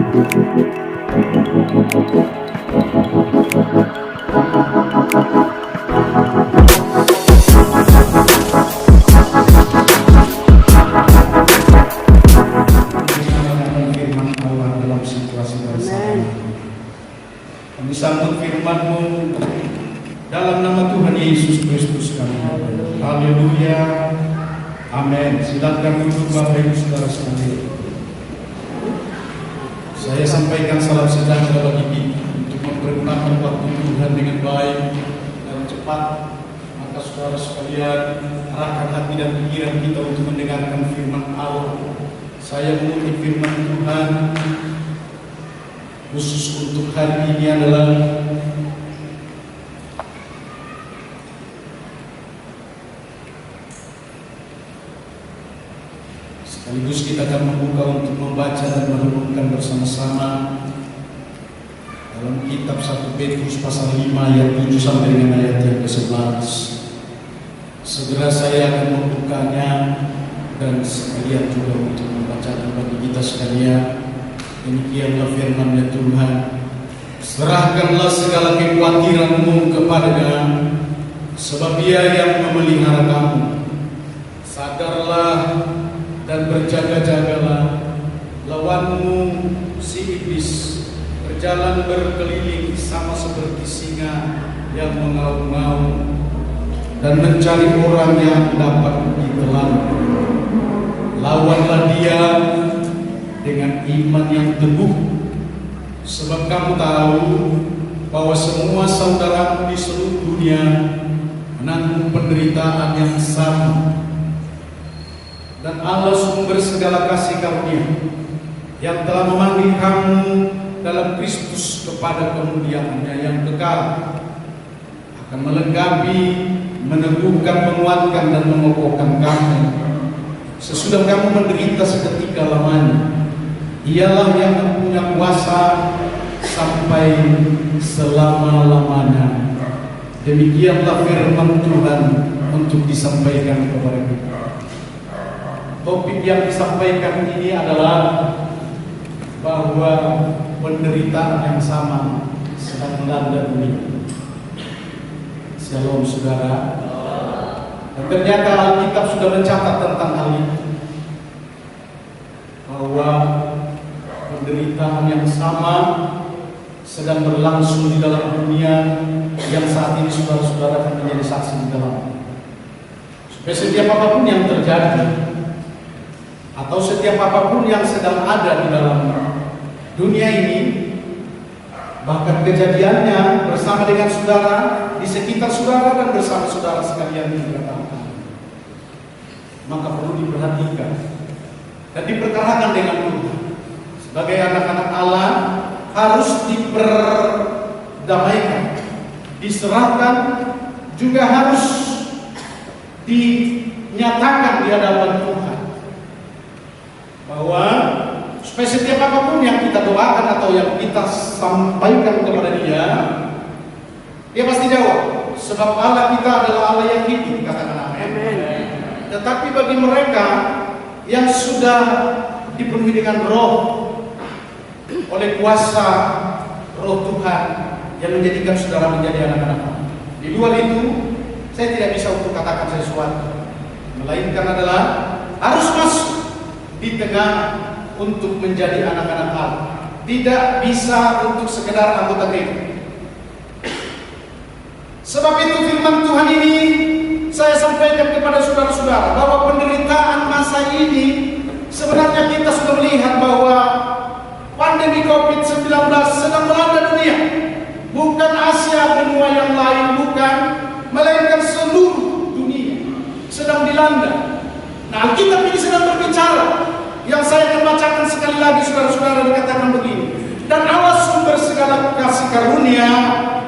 Kami sambut firman-Mu dalam nama Tuhan Yesus Kristus kami. Haleluya. Amin. Silakan duduk Bapak Ibu Saudara sekalian. Saya sampaikan salam sejahtera bagi kita untuk mempergunakan waktu Tuhan dengan baik dan cepat. Maka saudara sekalian, arahkan hati dan pikiran kita untuk mendengarkan firman Allah. Saya mengutip firman Tuhan khusus untuk hari ini adalah sekaligus kita akan membuka untuk membaca dan merenungkan bersama-sama dalam kitab 1 Petrus pasal 5 ayat 7 sampai dengan ayat yang ke-11. Segera saya akan membukanya dan sekalian juga untuk membacakan bagi kita sekalian. Demikianlah firman Tuhan. Serahkanlah segala kekhawatiranmu kepada-Nya, sebab Dia yang memelihara kamu. Sadarlah dan berjaga-jagalah. Lawanmu si iblis berjalan berkeliling sama seperti singa yang mengaum-ngaum dan mencari orang yang dapat ditelan. Lawanlah dia dengan iman yang teguh, sebab kamu tahu bahwa semua saudaramu di seluruh dunia menanggung penderitaan yang sama. Dan Allah sumber segala kasih karunia yang telah memanggil kamu dalam Kristus kepada kemuliaan-Nya yang kekal akan melengkapi, meneguhkan, menguatkan dan mengokohkan kamu sesudah kamu menderita seketika lamanya. Ialah yang mempunyai kuasa sampai selama-lamanya. Demikianlah firman Tuhan untuk disampaikan kepada kita. Topik yang disampaikan ini adalah bahwa penderitaan yang sama sedang melanda dunia. Shalom saudara. Dan ternyata Alkitab sudah mencatat tentang hal itu, bahwa penderitaan yang sama sedang berlangsung di dalam dunia yang saat ini saudara-saudara akan menjadi saksi di dalam. Supaya setiap apapun yang terjadi atau setiap apapun yang sedang ada di dalam dunia ini, bahkan kejadiannya bersama dengan saudara, di sekitar saudara dan bersama saudara sekalian juga tahu, maka perlu diperhatikan dan diperkarakan dengan Tuhan. Sebagai anak-anak Allah harus diperdamaikan, diserahkan, juga harus dinyatakan di hadapan Tuhan, bahwa supaya setiap apapun yang kita doakan atau yang kita sampaikan kepada Dia pasti jawab. Sebab Allah kita adalah Allah yang hidup, katakan amin. Tetapi bagi mereka yang sudah dipenuhi dengan roh, oleh kuasa roh Tuhan yang menjadikan saudara menjadi anak-anak Allah, di luar itu saya tidak bisa untuk katakan sesuatu, melainkan adalah harus masuk di tengah untuk menjadi anak-anak Allah. Tidak bisa untuk sekedar anggota gereja. Sebab itu firman Tuhan ini saya sampaikan kepada saudara-saudara bahwa penderitaan masa ini sebenarnya kita sudah melihat bahwa pandemi COVID-19 sedang melanda dunia. Bukan Asia benua yang lain, bukan, melainkan seluruh dunia sedang dilanda. Nah, Alkitab ini sedang berbicara. Yang saya akan bacakan sekali lagi saudara-saudara, dikatakan begini. Dan Allah sumber segala kasih karunia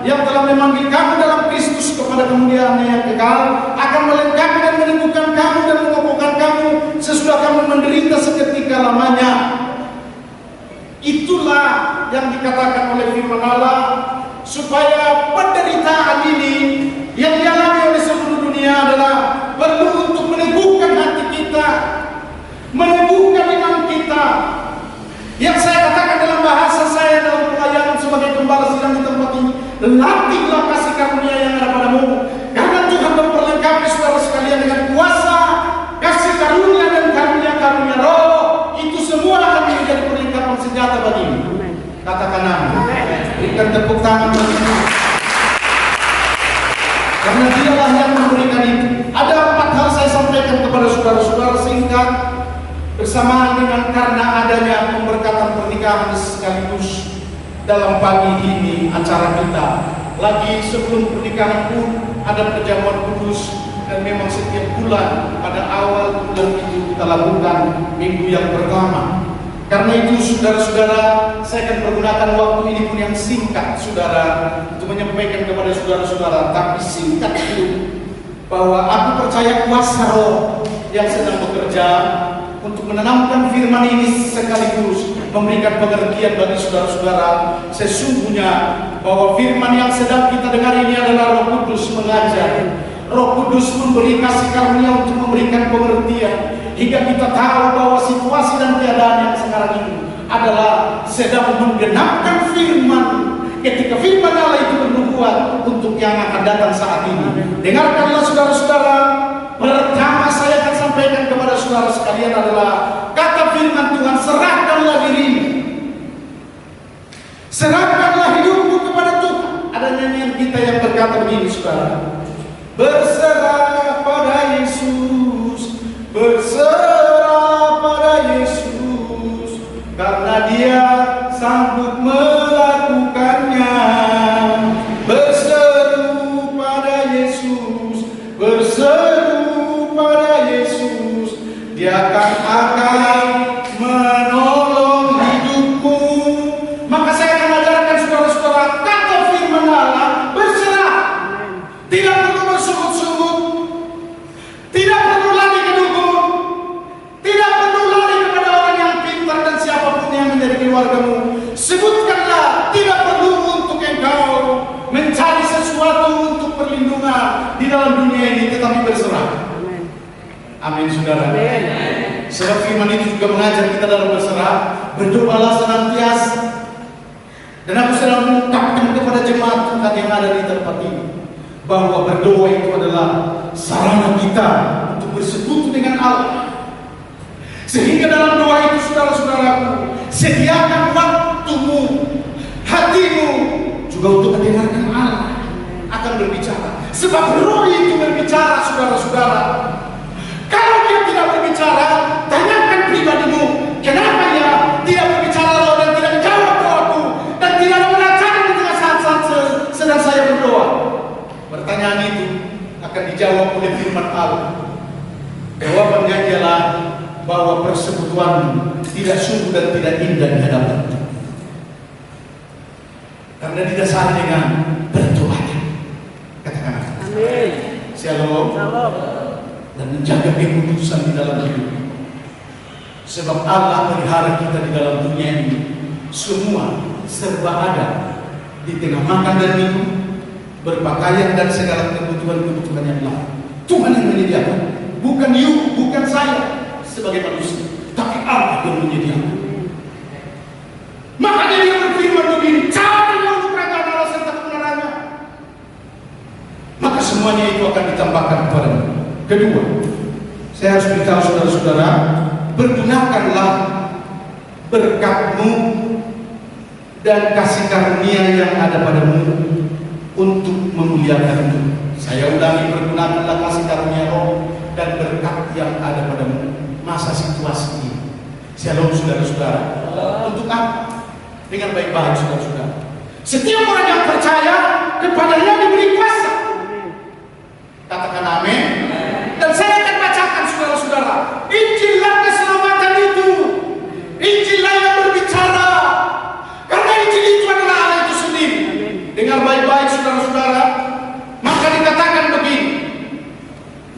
yang telah memanggil kamu dalam Kristus kepada kemuliaan yang kekal akan melengkapi dan meneguhkan kamu dan mengokohkan kamu sesudah kamu menderita seketika lamanya. Itulah yang dikatakan oleh firman Allah, supaya penderitaan ini yang dialami oleh seluruh dunia adalah perlu untuk meneguhkan hati kita, meneguhkan iman kita. Yang saya katakan dalam bahasa sebagai gembala sidang di tempat ini. Latihlah kasih karunia yang ada padamu, karena Tuhan memperlengkapi saudara sekalian dengan kuasa, kasih karunia dan karunia roh. Itu semua akan menjadi perlengkapan senjata bagimu. Katakan amin. Berikan tepuk tangan bagimu. Karena dialah yang memberikan itu. Ada 4 hal saya sampaikan kepada saudara-saudara singkat bersamaan dengan karena adanya pemberkatan pernikahan sekaligus dalam pagi ini acara kita. Lagi sebelum pernikahan pun ada perjamuan kudus, dan memang setiap bulan pada awal bulan itu kita lakukan minggu yang pertama. Karena itu saudara-saudara, saya akan menggunakan waktu ini pun yang singkat saudara untuk menyampaikan kepada saudara-saudara, tapi singkat itu bahwa aku percaya kuasa roh yang sedang bekerja untuk menanamkan firman ini sekaligus memberikan pengertian bagi saudara-saudara. Sesungguhnya bahwa firman yang sedang kita dengar ini adalah Roh Kudus mengajar. Roh Kudus memberi kasih karunia untuk memberikan pengertian hingga kita tahu bahwa situasi dan keadaan yang sekarang ini adalah sedang menggenapkan firman. Ketika firman Allah itu bernubuat untuk yang akan datang saat ini. Dengarkanlah saudara-saudara. Pertama saya akan sampaikan kepada saudara sekalian adalah kata firman Tuhan, serahkanlah dirimu, serahkanlah hidupmu kepada Tuhan. Ada nyanyian kita yang berkata begini saudara, berserah pada Yesus, berserah pada Yesus, karena Dia sanggup melakukannya. Berseru pada Yesus, berseru pada Yesus, Dia akan menolong hidupmu. Maka saya akan ajarkan saudara-saudara kata firman Allah, berserah. Tidak perlu bersungut-sungut, tidak perlu lari ke dukun, tidak perlu lari kepada orang yang pintar dan siapapun yang menjadi keluargamu. Sebutkanlah, tidak perlu untuk engkau mencari sesuatu untuk perlindungan di dalam dunia ini, tetapi berserah. Amin saudara. Sebab firman itu juga mengajar kita dalam berserah. Berdoalah senantiasa. Dan aku sedang mengungkapkan kepada jemaat Tuhan yang ada di tempat ini bahwa berdoa itu adalah sarana kita untuk bersekutu dengan Allah. Sehingga dalam doa itu saudara-saudaraku, sediakan waktumu, hatimu juga untuk mendengarkan Allah akan berbicara. Sebab roh itu berbicara saudara-saudara. Kalau Dia tidak berbicara, tanyakan pribadimu, kenapa ya tidak berbicara roh dan tidak jawab doaku, dan tidak merasakan di tengah saat-saat sedang saya berdoa. Pertanyaan itu akan dijawab oleh firman Allah. Jawabannya ialah bahwa persekutuan tidak sungguh dan tidak indah di hadapan Tuhan, karena didasari dengan berdoa. Katakan amin. Shalom. Dan menjaga kekudusan di dalam hidup. Sebab Allah pelihara kita di dalam dunia ini. Semua serba ada di tengah makan dan minum, berpakaian dan segala kebutuhan-kebutuhan yang lain. Tuhan yang menyediakan, bukan you, bukan saya sebagai manusia, tapi Allah yang menyediakan. Makanya Dia berfirman begini, carilah kerajaan Allah serta kebenarannya, maka semuanya itu akan ditambahkan kepadamu. Kedua, saya harus beritahu saudara-saudara, pergunakanlah berkatmu dan kasih karunia yang ada padamu untuk memuliakan Tuhan. Saya ulangi, pergunakanlah kasih karunia roh dan berkat yang ada padamu masa situasi ini. Shalom saudara-saudara. Untuk apa? Dengan baik-baik saudara-saudara. Setiap orang yang percaya kepadanya diberi kuasa. Katakan amin. Dan saya akan bacakan saudara-saudara, Injillah keselamatan itu, Injillah yang berbicara, karena Injil itu adalah Allah itu sendiri. Dengar baik-baik saudara-saudara. Maka dikatakan begini,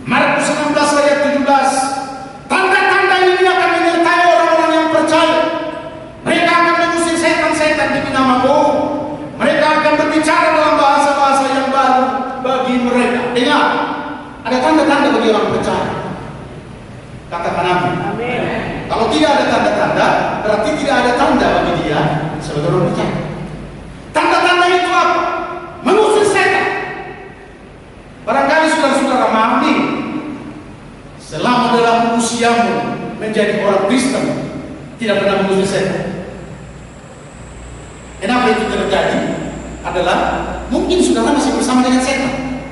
Markus 16 ayat 17, tanda-tanda ini akan menyertai orang-orang yang percaya. Mereka akan mengusir setan-setan demi namaku. Mereka akan berbicara dalam bahasa-bahasa yang baru bagi mereka. Dengar, ada tanda-tanda bagi orang percaya. Katakan amin. Kalau tidak ada tanda-tanda, berarti tidak ada tanda bagi dia sebagai orang percaya. orang Kristen tidak pernah mengusir setan. Kenapa itu terjadi? Adalah mungkin saudara masih bersama dengan setan,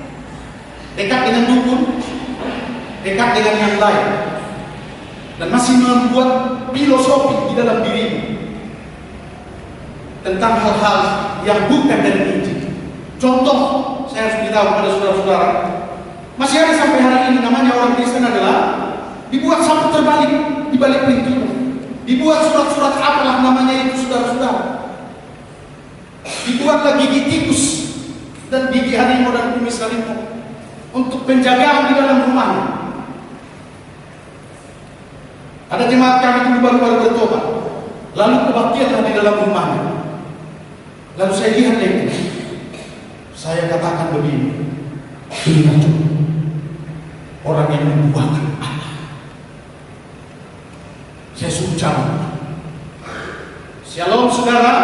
dekat dengan dukun, dekat dengan yang lain, dan masih membuat filosofi di dalam dirimu tentang hal-hal yang bukan dari Injil. Contoh, saya harus beritahu kepada saudara-saudara, masih ada sampai hari ini namanya orang Kristen adalah dibuat sabuk terbalik di balik pintu, dibuat surat-surat apalah namanya itu saudara-saudara, dibuatlah gigi tikus dan gigi harimau dan kumis harimau untuk penjagaan di dalam rumahnya. Ada jemaat kami dulu baru-baru bertobat, lalu kebaktianlah di dalam rumahnya. Lalu saya lihat itu, saya katakan begini, inilah orang yang membuahkan anak. Saya suruh cabut. Shalom saudara.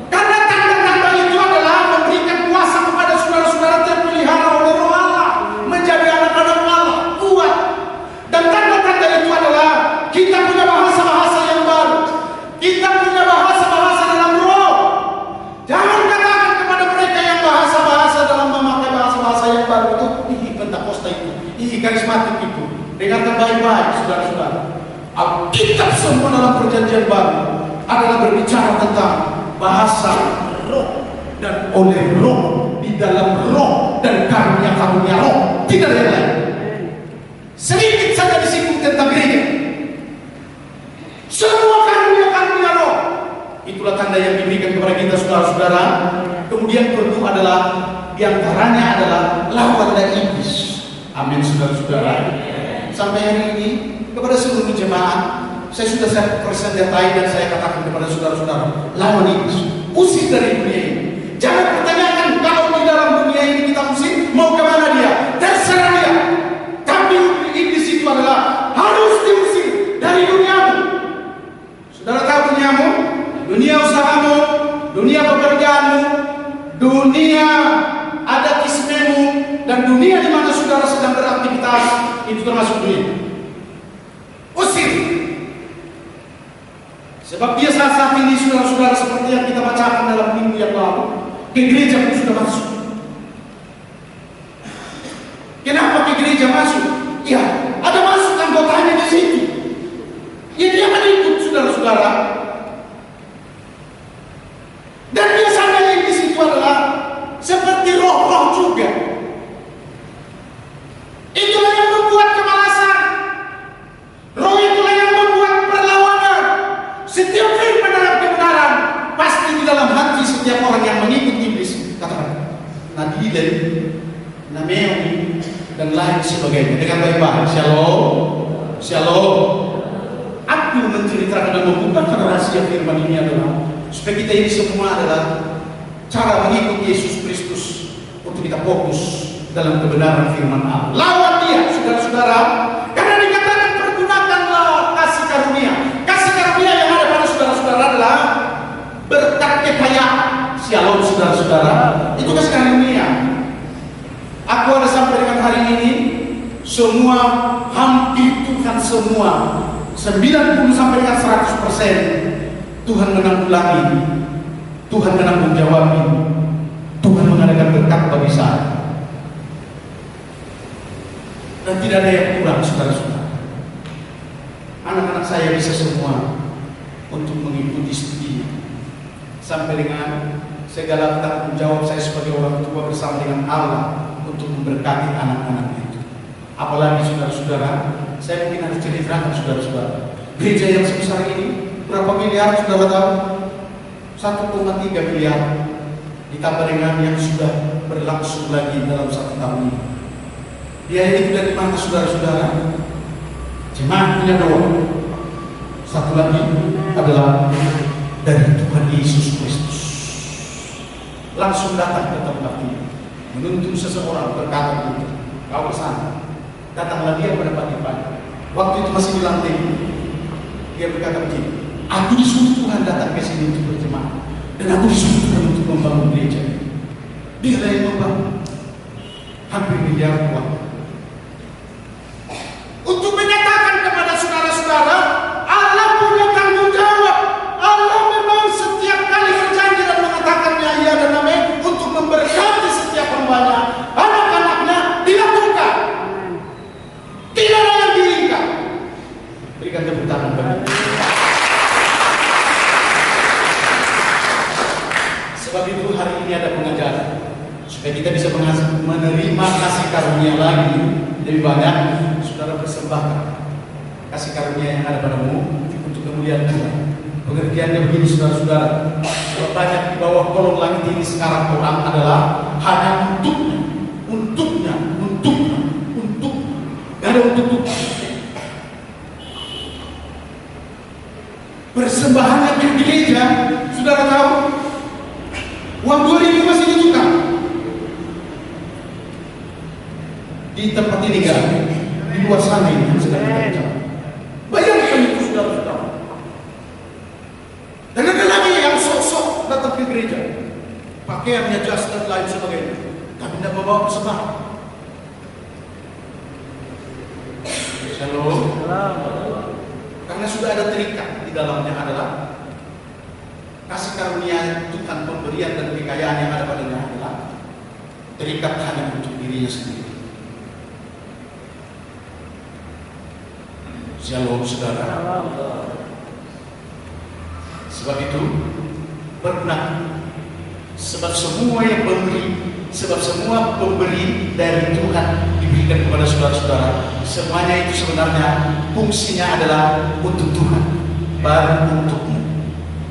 Karena tanda-tanda itu adalah memberikan kuasa kepada saudara-saudara terpelihara oleh Roh Allah, menjadi anak-anak Allah kuat. Dan tanda-tanda itu adalah kita punya bahasa-bahasa yang baru, kita punya bahasa-bahasa dalam Roh. Jangan katakan kepada mereka yang bahasa-bahasa dalam memakai bahasa-bahasa yang baru itu, ih Pentakosta itu, ih karismatik itu. Dengarkan baik-baik saudara-saudara. Alkitab semua dalam perjanjian baru adalah berbicara tentang bahasa roh dan oleh roh, di dalam roh dan karunia-karunia roh, tidak ada yang lain. Sedikit saja disinggung tentang gereja, semua karunia-karunia roh. Itulah tanda yang diberikan kepada kita saudara-saudara. Kemudian kedua adalah, diantaranya adalah lawan dari iblis. Amin saudara-saudara. Sampai hari ini kepada seluruh jemaat saya sudah persenjatai dan saya katakan kepada saudara-saudara, lawan iblis, usir dari dunia ini. Jangan pertanyakan kalau di dalam dunia ini kita usir, mau kemana dia? Terserah dia. Tapi iblis itu adalah harus diusir dari duniamu. Saudara tahu duniamu? Dunia usahamu, dunia pekerjaanmu, dunia adat istimewamu, dan dunia di mana saudara sedang beraktivitas, itu termasuk dunia. Usir. Sebab dia saat ini saudara-saudara seperti yang kita bacakan dalam minggu yang lalu, ke gereja pun sudah masuk. Kenapa ke gereja masuk? Ya, ada masuk anggotanya di situ. Ya dia akan ikut saudara-saudara. Dan biasanya yang di situ adalah seperti roh-roh juga. Itulah yang membuat kemalasan. Roh itulah yang membuat perlawanan. Setiap firman dalam kebenaran pasti di dalam hati setiap orang yang mengikut iblis. Katakan Nadilen, Nameoni, dan lain sebagainya. Dengan baik-baik. Shalom, shalom. Aku menceritakan dan membukakan rahasia firman ini adalah supaya kita ini semua adalah cara mengikut Yesus Kristus untuk kita fokus dalam kebenaran firman Allah. Lawan dia, saudara-saudara, karena dikatakan pergunakanlah kasih karunia. Kasih karunia yang ada pada saudara-saudara adalah berkat kekayaan. Shalom saudara-saudara, itu kasih karunia. Aku ada sampai dengan hari ini, semua hampir Tuhan semua 90 sampai dengan 100% Tuhan menanggulangi, Tuhan menanggung jawab, Tuhan mengadakan berkat bagi saya. Dan tidak ada yang kurang saudara-saudara. Anak-anak saya bisa semua untuk mengikuti studi sampai dengan segala tanggung jawab saya sebagai orang tua bersama dengan Allah untuk memberkati anak-anak itu. Apalagi saudara-saudara, saya mungkin harus ceritakan saudara-saudara, gereja yang sebesar ini berapa miliar saudara tahu? 1,3 miliar ditambah dengan yang sudah berlangsung lagi dalam 1 tahun ini. Dia ini dari mana saudara-saudara? Jemaat punya doa. Satu lagi adalah dari Tuhan Yesus Kristus. Langsung datang ke tempat ini, menuntun seseorang berkata begitu, kau kesana. Datanglah dia pada pagi-pagi. Waktu itu masih di lantai. Dia berkata begini, aku disuruh Tuhan datang ke sini untuk berjemaat, dan aku disuruh Tuhan untuk membangun gereja. Dia yang membangun hampir miliar uang. Untuk menyatakan kepada saudara-saudara ini ada pengajaran supaya kita bisa menerima kasih karunia lagi lebih banyak. Saudara persembahkan kasih karunia yang ada padamu untuk kemuliaan Tuhan. Pengertiannya begini saudara-saudara, kalau banyak di bawah kolong langit ini sekarang orang adalah hanya untuknya, gak ada untuk Tuhan. Persembahannya di gereja, saudara tahu, uang 2.000 masih ditukar. Di tempat ini gak, di luar sana ini yang sedang kita bicara. Bayangkan itu saudara-saudara. Dan ada lagi yang sok-sok datang ke gereja, pakaiannya jas dan lain sebagainya, tapi tidak membawa persembahan. Shalom. Karena sudah ada terikat di dalamnya adalah kasih karunia Tuhan, pemberian dan kekayaan yang ada padanya adalah terikat hanya untuk dirinya sendiri. Shalom saudara. Sebab itu pernah, sebab semua yang semua pemberi dari Tuhan diberikan kepada saudara-saudara, semuanya itu sebenarnya fungsinya adalah untuk Tuhan, baru untukmu.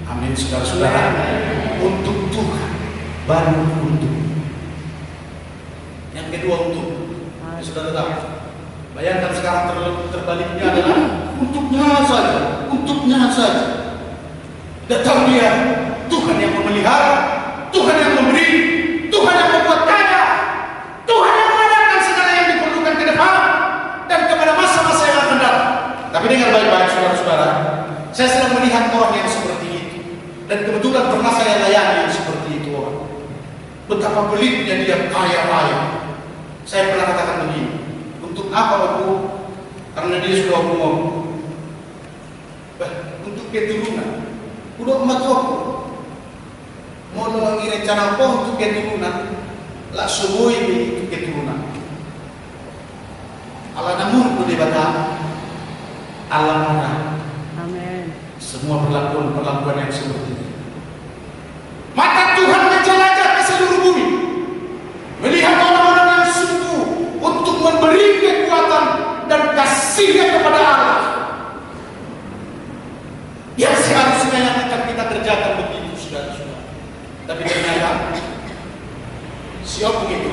Amin saudara-saudara. Untuk Tuhan, baru untuk. Yang kedua untuk, saudara tahu. Bayangkan sekarang terbaliknya adalah untuknya saja. Dan tahu dia Tuhan yang memelihara, Tuhan yang memberi, Tuhan yang membuat kaya, Tuhan yang mengadakan segala yang diperlukan ke depan dan kepada masa-masa yang akan datang. Tapi dengar baik-baik saudara-saudara, saya sedang melihat orang yang seperti itu, dan kebetulan pernah saya layani yang seperti itu orang. Betapa pelitnya dia kaya raya. Saya pernah katakan begini, untuk apa aku? Karena dia sudah ngomong, untuk keturunan. Udah emak aku mau lagi rencana apa untuk keturunan, lah semua ini untuk keturunan. Allah namun debata Allah mana? Amin. Semua perlakuan yang seperti ini. Maka Tuhan menjelajah ke seluruh bumi, melihat orang-orang yang sungguh untuk memberi kekuatan dan kasihnya kepada Allah. Yang seharusnya yang akan kita kerjakan begitu, saudara-saudara. Tapi ternyata siapa begitu?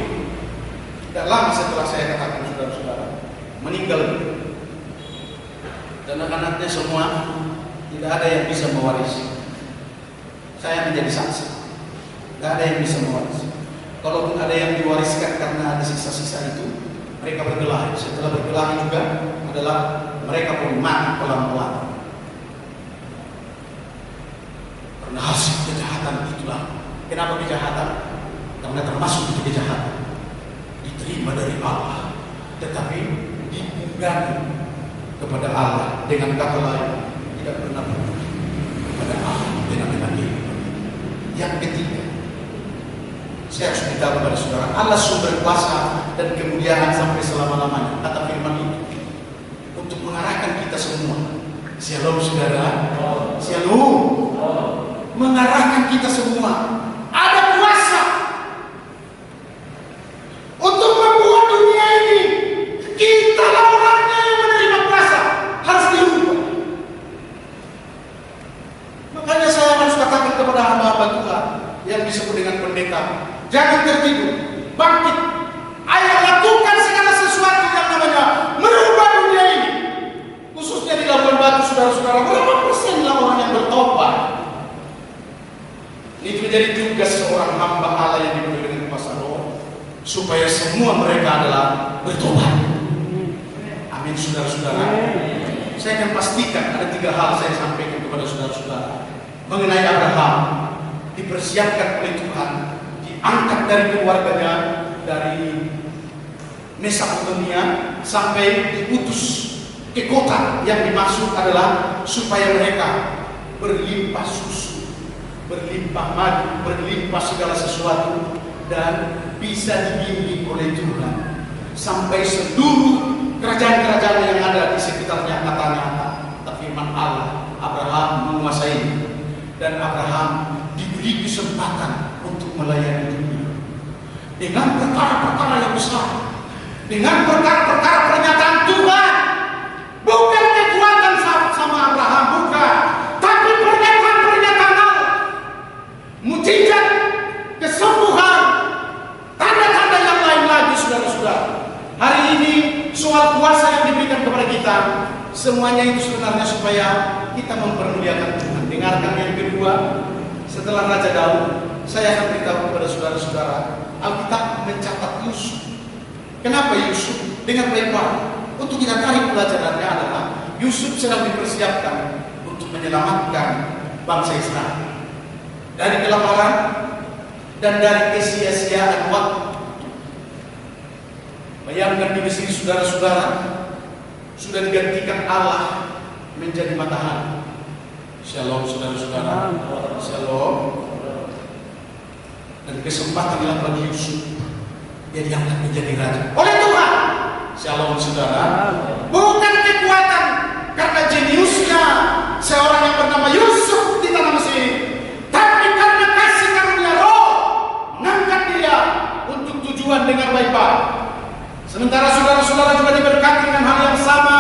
Tidak lama setelah saya katakan saudara-saudara, meninggal. Dan anak-anaknya semua tidak ada yang bisa mewarisi. Saya menjadi saksi. Tidak ada yang bisa mewarisi. Kalaupun ada yang diwariskan karena ada sisa-sisa itu, mereka berkelahi. Setelah berkelahi juga adalah mereka pun mati pelan-pelan. Karena hasil kejahatan itulah. Kenapa kejahatan? Karena termasuk itu kejahatan diterima dari Allah, tetapi diunggah kepada Allah. Dengan kata lain, tidak pernah kepada Allah dengan dia. Yang ketiga, saya harus beritahu kepada saudara, Allah sumber kuasa dan kemuliaan sampai selama-lamanya. Kata firman itu untuk mengarahkan kita semua. Shalom saudara. Shalom. Mengarahkan kita semua. Ada kuasa untuk membuat dunia ini. Kita lah orangnya yang menerima kuasa. Harus dirubah. Makanya saya harus katakan kepada hamba-hamba Tuhan yang disebut dengan pendeta, jangan tertidur, bangkit. Ayo lakukan segala sesuatu yang namanya merubah dunia ini. Khususnya di Labuan Batu, saudara-saudara, berapa persen lah orang yang bertobat? Itu menjadi tugas seorang hamba Allah yang diberi dengan kuasa roh, supaya semua mereka adalah bertobat. Amin saudara-saudara. Saya akan pastikan ada 3 hal saya sampaikan kepada saudara-saudara mengenai Abraham. Dipersiapkan oleh Tuhan, diangkat dari keluarganya, dari Mesopotamia sampai diutus ke kota yang dimaksud adalah supaya mereka berlimpah susu, berlimpah madu, berlimpah segala sesuatu, dan bisa dibimbing oleh Tuhan sampai seluruh kerajaan-kerajaan yang ada di sekitarnya. Katanya firman Allah, Abraham menguasai, dan Abraham diberi diberi kesempatan untuk melayani dunia dengan perkara-perkara yang besar, dengan perkara-perkara pernyataan Tuhan, bukan kekuatan sama Abraham, bukan, tapi pernyataan-pernyataan Allah, mujizat, kesembuhan, tanda-tanda yang lain lagi, saudara-saudara. Hari ini soal kuasa yang diberikan kepada kita, semuanya itu sebenarnya supaya kita mempermuliakan Tuhan. Dengarkan yang kedua, setelah Raja Daud, saya akan beritahu kepada saudara-saudara, Alkitab mencatat Yusuf. Kenapa Yusuf? Dengan baik-baik. Untuk kita tarik pelajarannya adalah Yusuf sedang dipersiapkan untuk menyelamatkan bangsa Israel dari kelaparan dan dari kesia-siaan waktu. Bayangkan di Mesir, saudara-saudara, sudah digantikan Allah menjadi matahari. Shalom, saudara-saudara. Shalom. Dan kesempatan yang bagi Yusuf, dia diangkat menjadi raja oleh Tuhan. Shalom, saudara. Bukan kekuatan karena jeniusnya seorang yang bernama Yusuf di tanah Mesir, tapi karena kasih karunia Roh mengangkat dia untuk tujuan dengan baik-baik. Sementara saudara-saudara juga diberkati dengan hal yang sama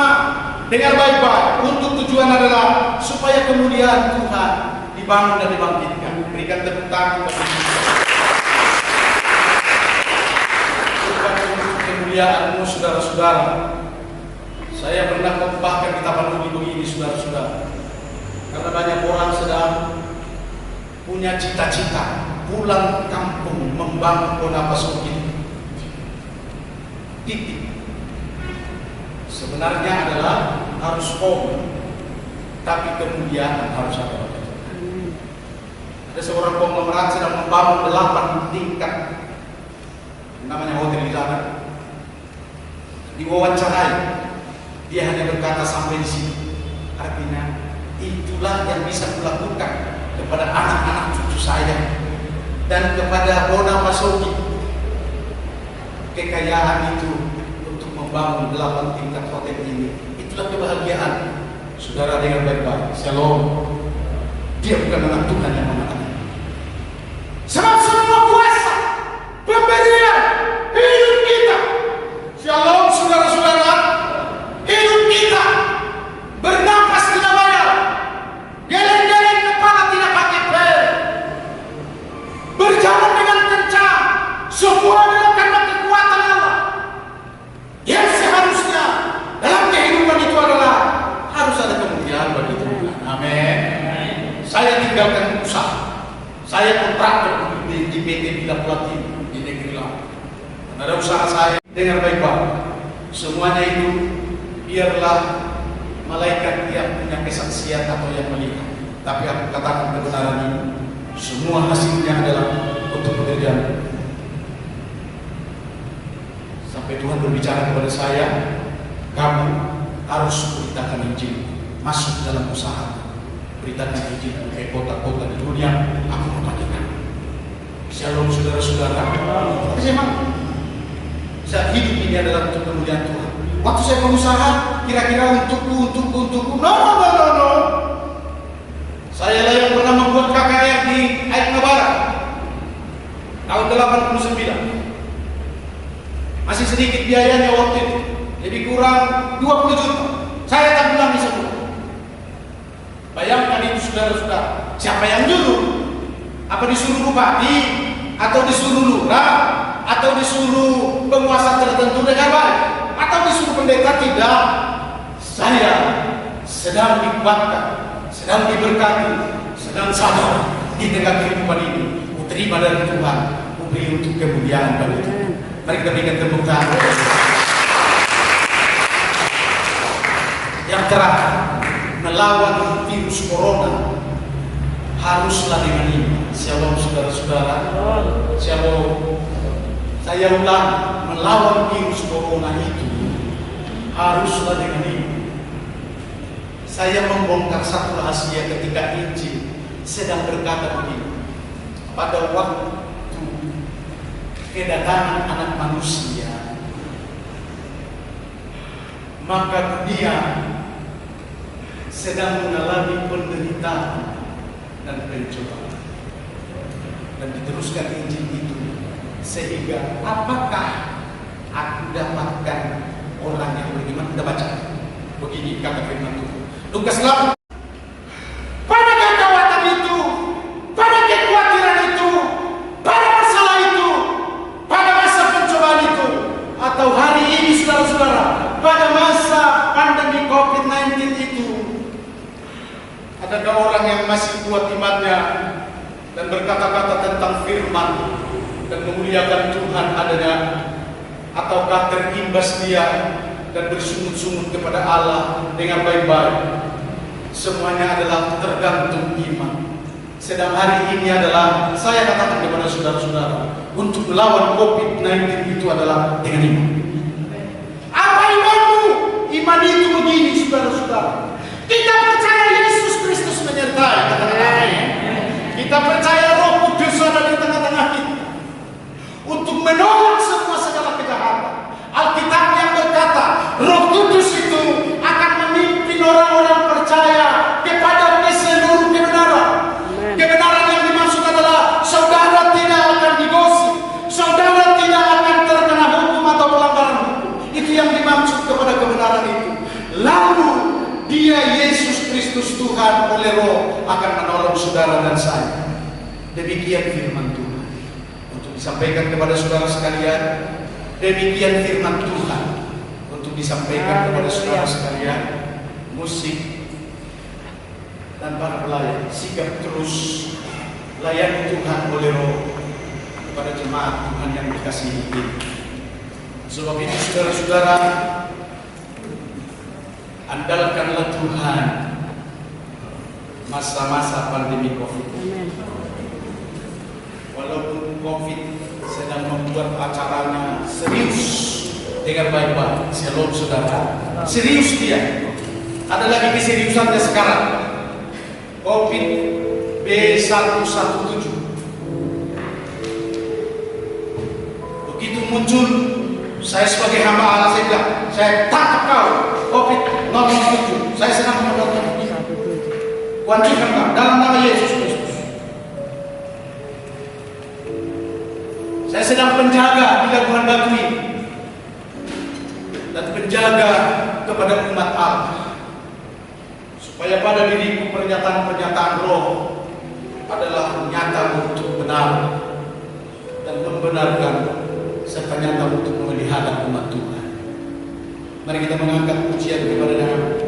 dengan baik-baik. Untuk tujuan adalah supaya kemuliaan Tuhan dibangun dan dibangkitkan. Berikan tepuk tangan untuk kemuliaan-Mu, saudara-saudara. Saya pernah bahkan di Tapanuli begini, saudara-saudara. Karena banyak orang sedang punya cita-cita pulang kampung membangun Bonaparte kita. Titik. Sebenarnya adalah harus home, tapi kemudian harus ada. Ada seorang konglomerat sedang membangun 8 tingkat, namanya hotel di sana. Diwawancarai, dia hanya berkata sampai di sini. Artinya itulah yang bisa kulakukan kepada anak-anak cucu saya dan kepada Bonaparte. Kekayaan itu untuk membangun 8 tingkat hotel ini, itulah kebahagiaan saudara dengan baik-baik. Shalom. Dia bukan anak Tuhan yang mengatakan. Sebab semua kuasa pemberian hidup kita, shalom saudara-saudara, hidup kita bernapas tidak bayar, geleng-geleng kepala tidak pakai pel, berjalan dengan kencang, semua adalah karena kekuatan Allah. Yang seharusnya dalam kehidupan itu adalah harus ada kemuliaan bagi Tuhan. Amin. Saya tinggalkan usaha, saya kontraktor di PT Bila Platin di negeri lain. Ada usaha saya dengan baik-baik. Semuanya itu biarlah malaikat yang punya kesaksian atau yang melihat. Tapi aku katakan kebenaran ini, semua hasilnya adalah untuk pekerjaan. Sampai Tuhan berbicara kepada saya, kamu harus beritakan Injil, masuk dalam usaha, beritakan Injil ke kota-kota di dunia. Aku mau pakai. Shalom saudara-saudara. Saya memang saat hidup ini adalah untuk kemuliaan Tuhan. Waktu saya berusaha, kira-kira untukku. No. Saya lah yang pernah membuat KKR di Air Barat tahun 89. Masih sedikit biayanya waktu itu, jadi kurang 20 juta. Saya tanggulangi semua. Bayangkan itu saudara-saudara. Siapa yang nyuruh? Apa disuruh bupati? Atau disuruh lurah? Atau disuruh penguasa tertentu dengan baik? Atau disuruh pendeta? Tidak. Saya sedang dikuatkan, sedang diberkati, sedang sadar di tengah kehidupan ini. Terima dari Tuhan, beri untuk kemuliaan bagi Tuhan. Mari kita berikan tepuk tangan. Yang terakhir, melawan virus corona haruslah dengan ini. Shalom saudara-saudara. Shalom. Saya ulang, melawan virus corona itu haruslah dengan ini. Saya membongkar satu rahasia ketika Injil sedang berkata begini. Pada waktu kedatangan anak manusia, maka dunia sedang mengalami penderitaan dan pencobaan. dan diteruskan Injil itu, sehingga apakah aku dapatkan orang yang beriman? Anda baca begini kata firman Tuhan, Lukas 8. Pada kekawatan itu, pada kekhawatiran itu, pada masalah itu, pada masa pencobaan itu, atau hari ini saudara-saudara, pada masa pandemi COVID-19 itu, adakah orang yang masih kuat imannya dan berkata-kata tentang firman dan memuliakan Tuhan adanya, ataukah terimbas dia dan bersungut-sungut kepada Allah dengan baik-baik? Semuanya adalah tergantung iman. Sedang hari ini adalah saya katakan kepada saudara-saudara, untuk melawan COVID-19 itu adalah dengan iman. Apa imanmu? Iman itu begini, saudara-saudara. Kita percaya Yesus Kristus menyertai. Kita percaya Roh Kudus ada di tengah-tengah kita untuk menolak semua segala kejahatan. Alkitab yang berkata Roh Kudus itu akan memimpin orang-orang percaya kepada seluruh kebenaran. Kebenaran yang dimaksud adalah saudara tidak akan digosip, saudara tidak akan terkena hukum atau pelanggaran hukum. Itu yang dimaksud kepada kebenaran itu. Lalu dia Yesus Kristus Tuhan oleh Roh akan menolong saudara dan saya. Demikian firman Tuhan untuk disampaikan kepada saudara sekalian. Demikian firman Tuhan untuk disampaikan kepada saudara sekalian. Musik dan para pelayan, sikap terus layani Tuhan oleh Roh kepada jemaat Tuhan yang dikasihi ini. Sebab itu saudara-saudara, andalkanlah Tuhan masa-masa pandemi COVID. Walaupun COVID sedang membuat acaranya serius dengan baik-baik, shalom saudara, serius dia. Ada lagi keseriusannya sekarang, COVID B117. Begitu muncul, saya sebagai hamba Allah, saya bilang, saya tangkap kau, COVID 017. Saya sedang menonton. Wajibkan kau dalam nama Yesus Kristus. Saya sedang penjaga di gabungan batu ini dan penjaga kepada umat Allah, supaya pada diriku pernyataan-pernyataan Roh adalah nyata untuk benar dan membenarkan, serta nyata untuk memelihara umat Tuhan. Mari kita mengangkat pujian kepada Dia.